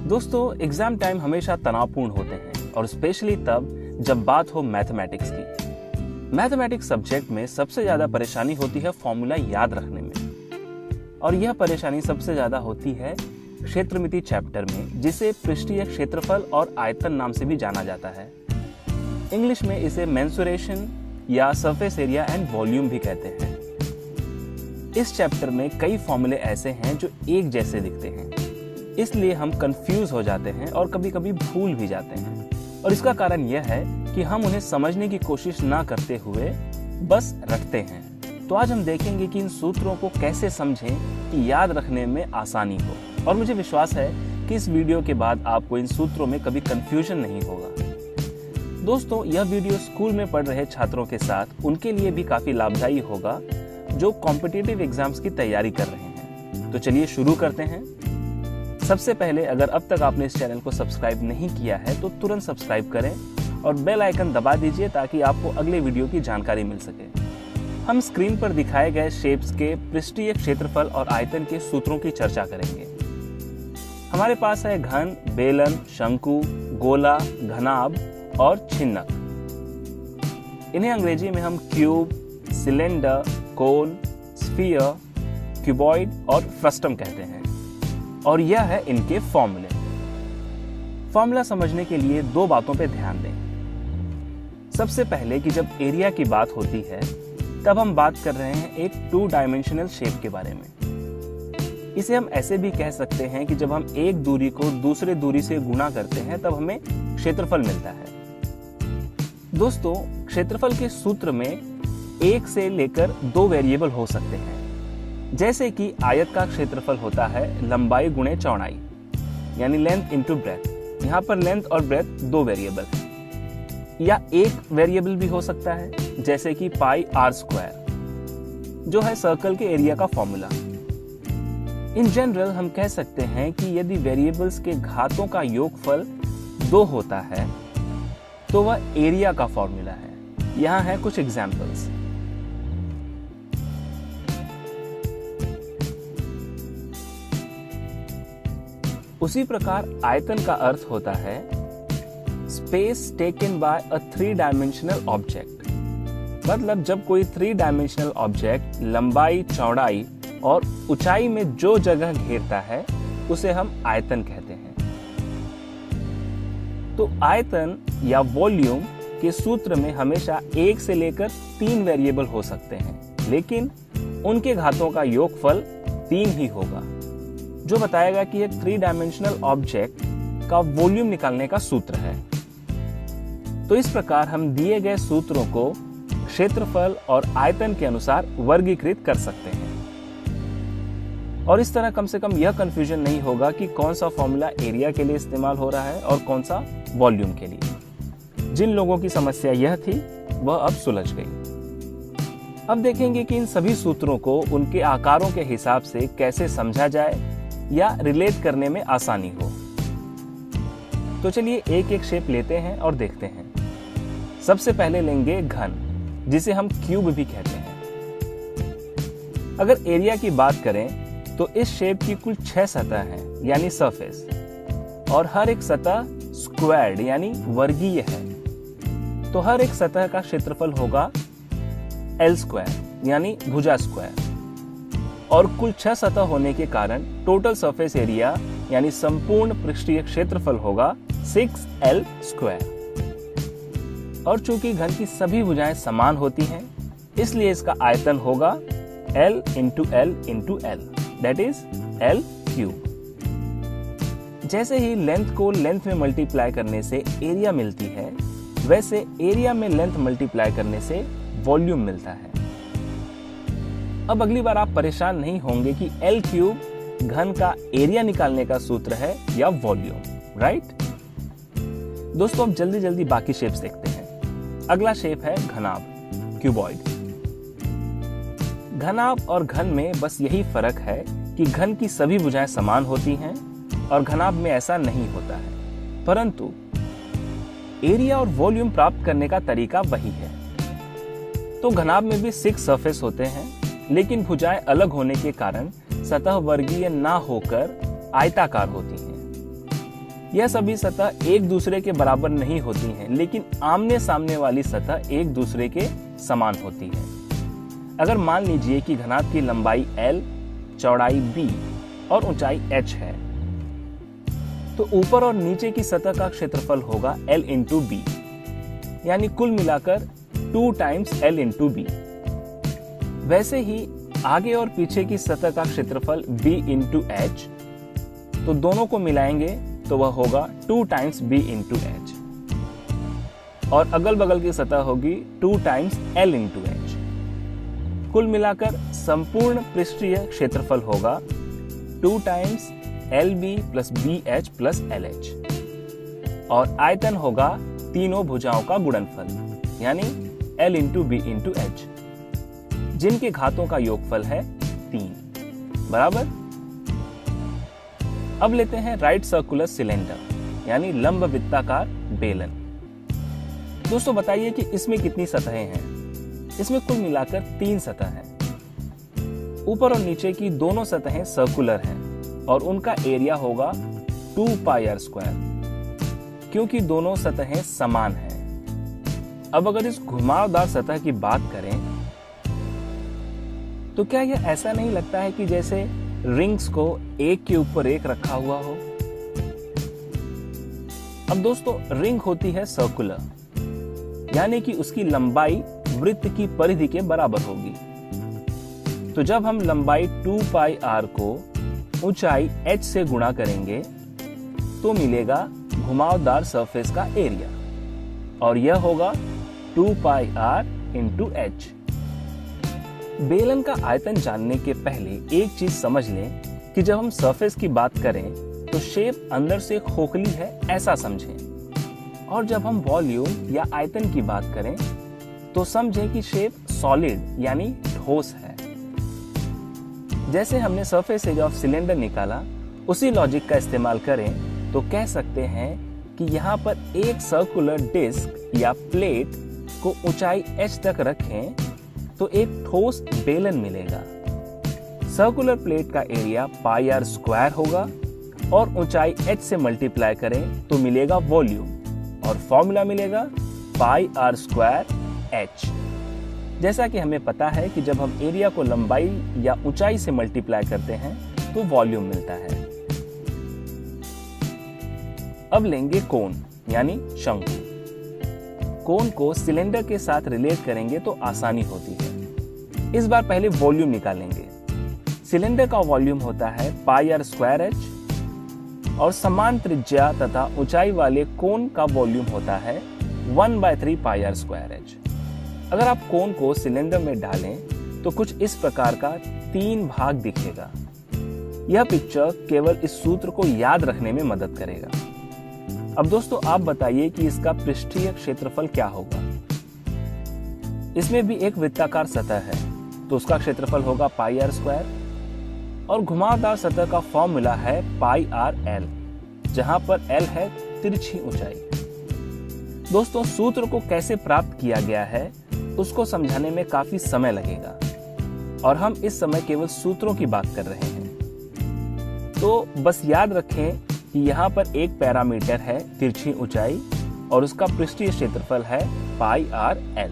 दोस्तों, exam time हमेशा तनावपूर्ण होते हैं और स्पेशली तब जब बात हो मैथमेटिक्स की। मैथमेटिक्स सब्जेक्ट में सबसे ज्यादा परेशानी होती है फॉर्मूला याद रखने में, और यह परेशानी सबसे ज्यादा होती है क्षेत्रमिति चैप्टर में, जिसे पृष्ठीय क्षेत्रफल और आयतन नाम से भी जाना जाता है। इंग्लिश में इसे मेंसुरेशन या सरफेस एरिया एंड वॉल्यूम भी कहते हैं। इस चैप्टर में कई फॉर्मूले ऐसे हैं जो एक जैसे दिखते हैं, इसलिए हम कंफ्यूज हो जाते हैं और कभी कभी भूल भी जाते हैं। और इसका कारण यह है कि हम उन्हें समझने की कोशिश ना करते हुए बस रटते हैं। तो आज हम देखेंगे कि इन सूत्रों को कैसे समझें कि याद रखने में आसानी हो। और मुझे विश्वास है कि इस वीडियो के बाद आपको इन सूत्रों में कभी कंफ्यूजन नहीं होगा। दोस्तों, यह वीडियो स्कूल में पढ़ रहे छात्रों के साथ उनके लिए भी काफी लाभदायी होगा जो कॉम्पिटिटिव एग्जाम्स की तैयारी कर रहे हैं। तो चलिए शुरू करते हैं। सबसे पहले, अगर अब तक आपने इस चैनल को सब्सक्राइब नहीं किया है तो तुरंत सब्सक्राइब करें और बेल आइकन दबा दीजिए ताकि आपको अगले वीडियो की जानकारी मिल सके। हम स्क्रीन पर दिखाए गए शेप्स के पृष्ठीय क्षेत्रफल और आयतन के सूत्रों की चर्चा करेंगे। हमारे पास है घन, बेलन, शंकु, गोला, घनाभ और छिन्नक। इन्हें अंग्रेजी में हम क्यूब, सिलेंडर, कोन, स्फीयर, क्यूबॉइड और फ्रस्टम कहते हैं। और यह है इनके फॉर्मूले। फॉर्मूला समझने के लिए दो बातों पे ध्यान दें। सबसे पहले कि जब एरिया की बात होती है तब हम बात कर रहे हैं एक 2 डायमेंशनल शेप के बारे में। इसे हम ऐसे भी कह सकते हैं कि जब हम एक दूरी को दूसरे दूरी से गुणा करते हैं तब हमें क्षेत्रफल मिलता है। दोस्तों, क्षेत्रफल के सूत्र में एक से लेकर 2 वेरिएबल हो सकते हैं। जैसे कि आयत का क्षेत्रफल होता है लंबाई गुणे चौड़ाई, यानी लेंथ इनटू ब्रेथ। यहाँ पर लेंथ और ब्रेथ 2 वेरिएबल है। या एक वेरिएबल भी हो सकता है, जैसे कि पाई आर स्क्वायर, जो है सर्कल के एरिया का फॉर्मूला। इन जनरल हम कह सकते हैं कि यदि वेरिएबल्स के घातों का योगफल 2 होता है तो वह एरिया का फॉर्मूला है। यहाँ है कुछ एग्जाम्पल्स। उसी प्रकार आयतन का अर्थ होता है space taken by a 3 dimensional object. मतलब जब कोई 3 डायमेंशनल ऑब्जेक्ट लंबाई, चौड़ाई और ऊंचाई में जो जगह घेरता है उसे हम आयतन कहते हैं। तो आयतन या वॉल्यूम के सूत्र में हमेशा 1 से लेकर 3 वेरिएबल हो सकते हैं, लेकिन उनके घातों का योगफल 3 ही होगा, जो बताएगा कि एक 3 डायमेंशनल ऑब्जेक्ट का वॉल्यूम निकालने का सूत्र है। तो इस प्रकार हम दिए गए सूत्रों को क्षेत्रफल और आयतन के अनुसार वर्गीकृत कर सकते हैं। और इस तरह कम से कम यह कंफ्यूजन नहीं होगा कि कौन सा फॉर्मूला एरिया के लिए इस्तेमाल हो रहा है और कौन सा वॉल्यूम के लिए। जिन लोगों की समस्या यह थी वह अब सुलझ गई। अब देखेंगे कि इन सभी सूत्रों को उनके आकारों के हिसाब से कैसे समझा जाए या रिलेट करने में आसानी हो। तो चलिए एक एक शेप लेते हैं और देखते हैं। सबसे पहले लेंगे घन, जिसे हम क्यूब भी कहते हैं। अगर एरिया की बात करें तो इस शेप की कुल 6 सतह हैं, यानी सरफेस, और हर एक सतह स्क्वायर्ड यानी वर्गीय है। तो हर एक सतह का क्षेत्रफल होगा L स्क्वायर यानी भुजा स्क्वायर। और कुल 6 सतह होने के कारण टोटल सरफेस एरिया यानी संपूर्ण पृष्ठीय क्षेत्रफल होगा 6L स्क्वायर। और चूंकि घन की सभी भुजाएं समान होती हैं, इसलिए इसका आयतन होगा L into L into L, that is L cube. जैसे ही लेंथ को लेंथ में मल्टीप्लाई करने से एरिया मिलती है, वैसे एरिया में लेंथ मल्टीप्लाई करने से वॉल्यूम मिलता है। अब अगली बार आप परेशान नहीं होंगे कि L क्यूब घन का एरिया निकालने का सूत्र है या वॉल्यूम, राइट? दोस्तों, अब जल्दी जल्दी बाकी शेप्स देखते हैं। अगला शेप है घनाभ, क्यूबॉइड। घनाभ और घन में बस यही फर्क है कि घन की सभी भुजाएं समान होती हैं और घनाभ में ऐसा नहीं होता है, परंतु एरिया और वॉल्यूम प्राप्त करने का तरीका वही है। तो घनाभ में भी 6 सरफेस होते हैं, लेकिन भुजाएं अलग होने के कारण सतह वर्गीय ना होकर आयताकार होती हैं। यह सभी सतह एक दूसरे के बराबर नहीं होती हैं, लेकिन आमने सामने वाली सतह एक दूसरे के समान होती है। अगर मान लीजिए कि घनाभ की लंबाई L, चौड़ाई B और ऊंचाई h है, तो ऊपर और नीचे की सतह का क्षेत्रफल होगा L इंटू B, यानी कुल मिलाकर 2 टाइम्स L इंटू B। वैसे ही आगे और पीछे की सतह का क्षेत्रफल B इंटू H, तो दोनों को मिलाएंगे तो वह होगा 2 टाइम्स B इंटू H, और अगल बगल की सतह होगी 2 टाइम्स L इंटू H। कुल मिलाकर संपूर्ण पृष्ठीय क्षेत्रफल होगा 2 times LB plus BH plus LH, और आयतन होगा तीनों भुजाओं का गुणनफल यानी L into B into H, जिनके घातों का योगफल है 3 बराबर। अब लेते हैं राइट सर्कुलर सिलेंडर यानी लंब वृत्ताकार बेलन। दोस्तों बताइए कि इसमें कितनी सतहें हैं? इसमें कुल मिलाकर 3 सतह हैं। ऊपर और नीचे की दोनों सतहें सर्कुलर हैं और उनका एरिया होगा 2 पाई r स्क्वायर, क्योंकि दोनों सतहें समान हैं। अब अगर इस घुमावदार सतह की बात करें तो क्या यह ऐसा नहीं लगता है कि जैसे रिंग्स को एक के ऊपर एक रखा हुआ हो? अब दोस्तों रिंग होती है सर्कुलर, यानी कि उसकी लंबाई वृत्त की परिधि के बराबर होगी। तो जब हम लंबाई 2 पाई r को ऊंचाई h से गुणा करेंगे तो मिलेगा घुमावदार सरफेस का एरिया, और यह होगा 2 पाई r इंटू h। बेलन का आयतन जानने के पहले एक चीज समझ लें कि जब हम सरफेस की बात करें तो शेप अंदर से खोखली है ऐसा समझें, और जब हम वॉल्यूम या आयतन की बात करें तो समझें कि शेप सॉलिड यानी ठोस है। जैसे हमने सरफेस एरिया ऑफ सिलेंडर निकाला, उसी लॉजिक का इस्तेमाल करें तो कह सकते हैं कि यहाँ पर एक सर्कुलर डिस्क या प्लेट को ऊंचाई h तक रखें तो एक ठोस बेलन मिलेगा। सर्कुलर प्लेट का एरिया पाई r स्क्वायर होगा और ऊंचाई h से मल्टीप्लाई करें तो मिलेगा वॉल्यूम, और फॉर्मूला मिलेगा पाई r स्क्वायर h। जैसा कि हमें पता है कि जब हम एरिया को लंबाई या ऊंचाई से मल्टीप्लाई करते हैं तो वॉल्यूम मिलता है। अब लेंगे कोण यानी शंकु। कोण को सिलेंडर के साथ रिलेट करेंगे तो आसानी होती है। इस बार पहले वॉल्यूम निकालेंगे। सिलेंडर का वॉल्यूम होता है पाई r स्क्वायर h, और समान त्रिज्या तथा ऊंचाई वाले कोण का वॉल्यूम होता है 1/3 पाई r स्क्वायर h। अगर आप कोण को सिलेंडर में डालें तो कुछ इस प्रकार का 3 भाग दिखेगा। यह पिक्चर केवल इस सूत्र को याद रखने में मदद करेगा। अब दोस्तों आप बताइए कि इसका पृष्ठीय क्षेत्रफल क्या होगा? इसमें भी एक वृत्ताकार सतह है तो उसका क्षेत्रफल होगा पाई r स्क्वायर, और घुमावदार सतह का फॉर्मूला है पाई r l, जहां पर l है तिरछी ऊंचाई। दोस्तों सूत्र को कैसे प्राप्त किया गया है उसको समझाने में काफी समय लगेगा, और हम इस समय केवल सूत्रों की बात कर रहे हैं। तो बस याद रखें कि यहाँ पर एक पैरामीटर है तिरछी ऊंचाई, और उसका पृष्ठीय क्षेत्रफल है पाई r l।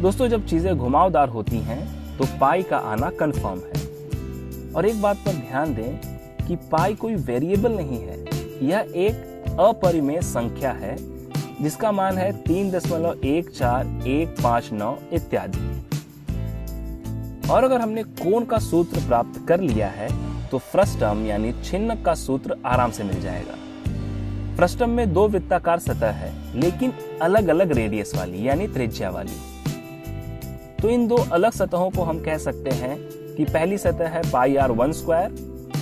दोस्तों जब चीजें घुमावदार होती हैं तो पाई का आना कंफर्म है। और एक बात पर ध्यान दें कि पाई कोई वेरिएबल नहीं है, यह एक अपरिमेय संख्या है जिसका मान है 3.14159 इत्यादि। और अगर हमने कोण का सूत्र प्राप्त कर लिया है तो फ्रस्टम यानी छिन्नक का सूत्र आराम से मिल जाएगा। फ्रस्टम में 2 वृत्ताकार सतह है लेकिन अलग अलग रेडियस वाली यानी त्रिज्या वाली। तो इन 2 अलग सतहों को हम कह सकते हैं कि पहली सतह है पाई r1 स्क्वायर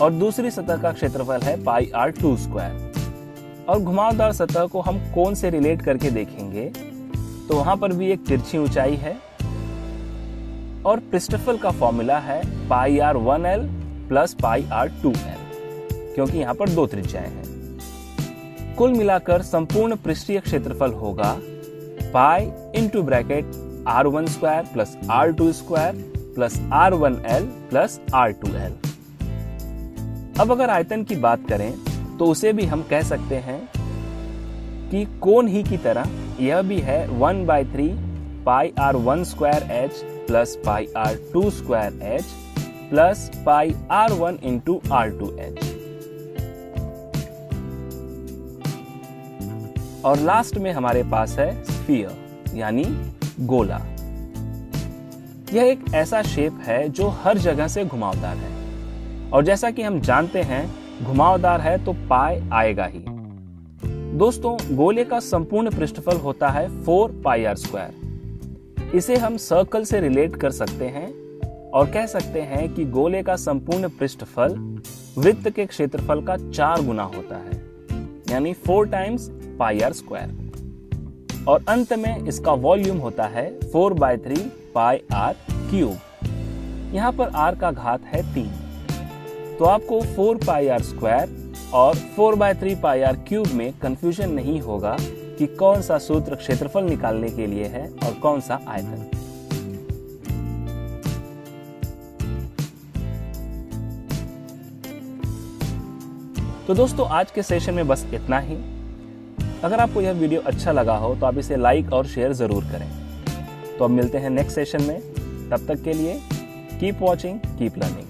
और दूसरी सतह का क्षेत्रफल है पाई r2 स्क्वायर। और घुमावदार सतह को हम कोण से रिलेट करके देखेंगे तो वहां पर भी एक तिरछी ऊंचाई है, और पृष्ठफल का फॉर्मूला है पाई r1l प्लस पाई r2l, क्योंकि यहाँ पर 2 त्रिज्याएं हैं। कुल मिलाकर संपूर्ण पृष्ठीय क्षेत्रफल होगा pi into bracket r1 square plus r2 square plus r1l plus r2l। अब अगर आयतन की बात करें तो उसे भी हम कह सकते हैं कि कोण ही की तरह यह भी है 1/3 pi r 1 square h plus pi r 2 square h plus pi r 1 into r 2 h. और लास्ट में हमारे पास है स्फीयर यानी गोला। यह एक ऐसा शेप है जो हर जगह से घुमावदार है, और जैसा कि हम जानते हैं घुमावदार है तो पाई आएगा ही। दोस्तों, गोले का संपूर्ण पृष्ठफल होता है 4 पाई आर स्क्वायर। इसे हम सर्कल से रिलेट कर सकते हैं और कह सकते हैं कि गोले का संपूर्ण पृष्ठफल वृत्त के क्षेत्रफल का 4 गुना होता है, यानी 4 टाइम्स पाई आर स्क्वायर। और अंत में इसका वॉल्यूम होता है 4/3 पाई आर क्यूब। यहाँ पर r का घात है 3, तो आपको 4 पाई आर स्क्वायर और 4/3 पाई आर क्यूब में कंफ्यूजन नहीं होगा कि कौन सा सूत्र क्षेत्रफल निकालने के लिए है और कौन सा आयतन। तो दोस्तों, आज के सेशन में बस इतना ही। अगर आपको यह वीडियो अच्छा लगा हो तो आप इसे लाइक और शेयर जरूर करें। तो अब मिलते हैं नेक्स्ट सेशन में। तब तक के लिए कीप वॉचिंग, कीप लर्निंग।